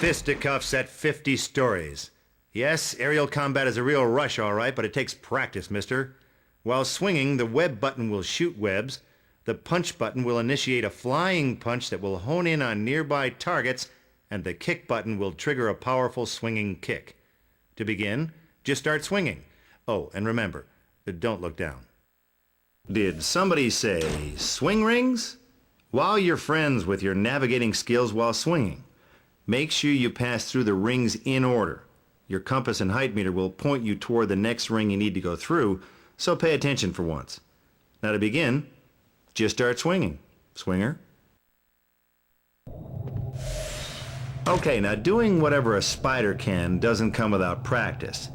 Fisticuffs at 50 stories. Yes, aerial combat is a real rush, all right, but it takes practice, mister. While swinging, the web button will shoot webs. The punch button will initiate a flying punch that will hone in on nearby targets, and the kick button will trigger a powerful swinging kick. To begin, just start swinging. Oh, and remember, don't look down. Did somebody say swing rings? Wow your friends with your navigating skills while swinging. Make sure you pass through the rings in order. Your compass and height meter will point you toward the next ring you need to go through, so pay attention for once. Now to begin, just start swinging. Swinger. Okay, now doing whatever a spider can doesn't come without practice.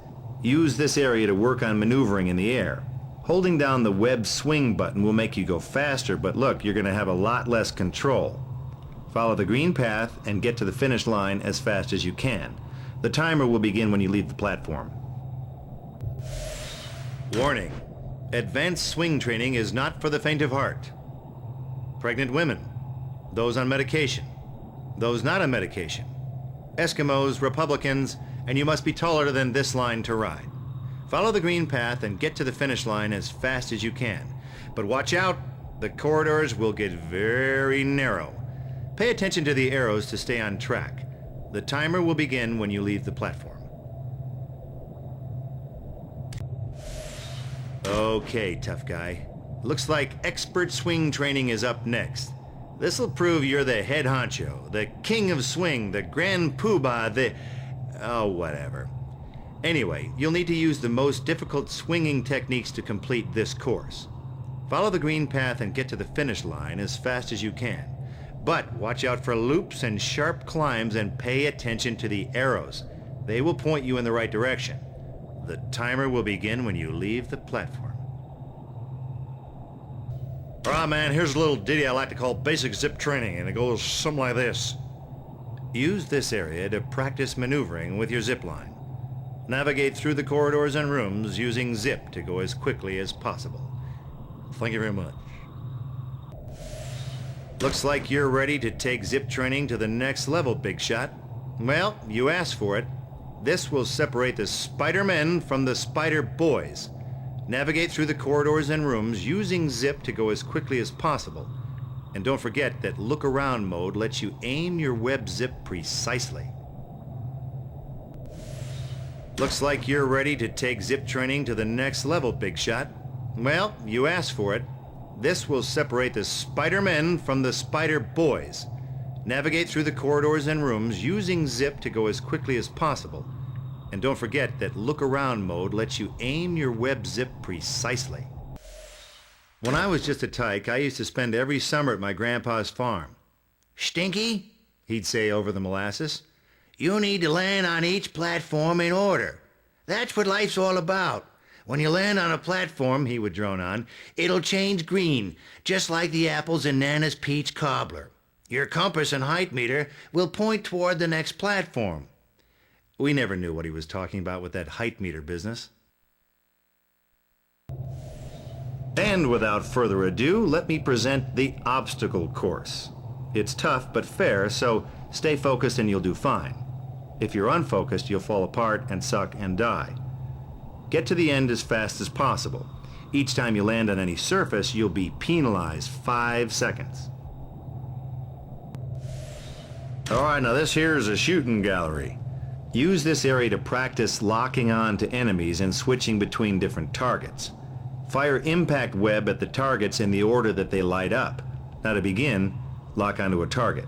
Use this area to work on maneuvering in the air. Holding down the web swing button will make you go faster, but look, you're going to have a lot less control. Follow the green path and get to the finish line as fast as you can. The timer will begin when you leave the platform. Warning: advanced swing training is not for the faint of heart. Pregnant women, those on medication, those not on medication, Eskimos, Republicans, and you must be taller than this line to ride. Follow the green path and get to the finish line as fast as you can. But watch out, the corridors will get very narrow. Pay attention to the arrows to stay on track. The timer will begin when you leave the platform. Okay, tough guy. Looks like expert swing training is up next. This'll prove you're the head honcho, the king of swing, the grand poobah, oh, whatever. Anyway, you'll need to use the most difficult swinging techniques to complete this course. Follow the green path and get to the finish line as fast as you can. But watch out for loops and sharp climbs and pay attention to the arrows. They will point you in the right direction. The timer will begin when you leave the platform. All right, man, here's a little ditty I like to call basic zip training, and it goes something like this. Use this area to practice maneuvering with your zip line. Navigate through the corridors and rooms using zip to go as quickly as possible. Thank you very much. Looks like you're ready to take zip training to the next level, big shot. Well, you asked for it. This will separate the Spider-Men from the Spider-Boys. Navigate through the corridors and rooms using zip to go as quickly as possible. And don't forget that look-around mode lets you aim your web zip precisely. Looks like you're ready to take zip training to the next level, big shot. Well, you asked for it. This will separate the Spider-Men from the Spider-Boys. Navigate through the corridors and rooms using zip to go as quickly as possible. And don't forget that look-around mode lets you aim your web zip precisely. When I was just a tyke, I used to spend every summer at my grandpa's farm. "Stinky," he'd say over the molasses, "you need to land on each platform in order. That's what life's all about. When you land on a platform," he would drone on, "it'll change green, just like the apples in Nana's peach cobbler. Your compass and height meter will point toward the next platform." We never knew what he was talking about with that height meter business. And without further ado, let me present the obstacle course. It's tough but fair, so stay focused and you'll do fine. If you're unfocused, you'll fall apart and suck and die. Get to the end as fast as possible. Each time you land on any surface, you'll be penalized 5 seconds. All right, now this here is a shooting gallery. Use this area to practice locking on to enemies and switching between different targets. Fire impact web at the targets in the order that they light up. Now to begin, lock onto a target.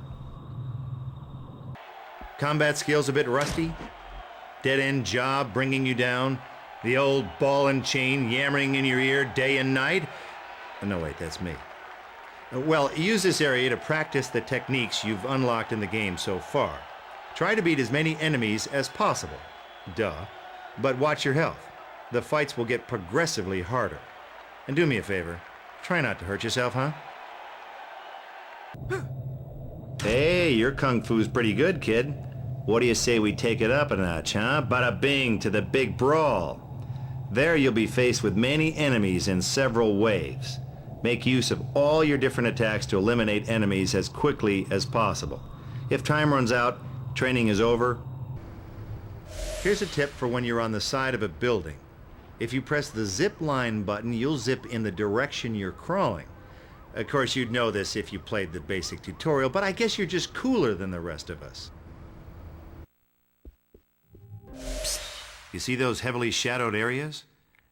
Combat skills a bit rusty? Dead-end job bringing you down? The old ball and chain yammering in your ear day and night? No, wait, that's me. Well, use this area to practice the techniques you've unlocked in the game so far. Try to beat as many enemies as possible. Duh. But watch your health. The fights will get progressively harder. And do me a favor. Try not to hurt yourself, huh? Hey, your kung fu's pretty good, kid. What do you say we take it up a notch, huh? Bada bing to the big brawl. There you'll be faced with many enemies in several waves. Make use of all your different attacks to eliminate enemies as quickly as possible. If time runs out, Training is over. Here's a tip for when you're on the side of a building. If you press the zip line button, you'll zip in the direction you're crawling. Of course, you'd know this if you played the basic tutorial, but I guess you're just cooler than the rest of us. Psst. You see those heavily shadowed areas?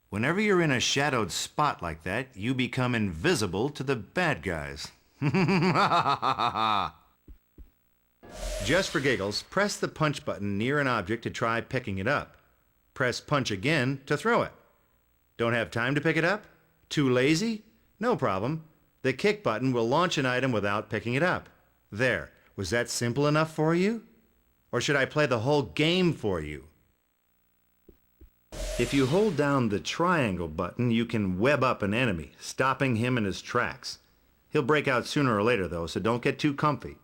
Whenever you're in a shadowed spot like that, you become invisible to the bad guys. Just for giggles, press the punch button near an object to try picking it up. Press punch again to throw it. Don't have time to pick it up? Too lazy? No problem. The kick button will launch an item without picking it up. There. Was that simple enough for you? Or should I play the whole game for you? If you hold down the triangle button, you can web up an enemy, stopping him in his tracks. He'll break out sooner or later, though, so don't get too comfy.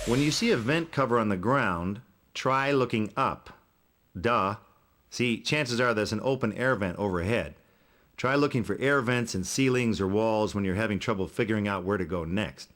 When you see a vent cover on the ground, try looking up. Duh. See, chances are there's an open air vent overhead. Try looking for air vents in ceilings or walls when you're having trouble figuring out where to go next.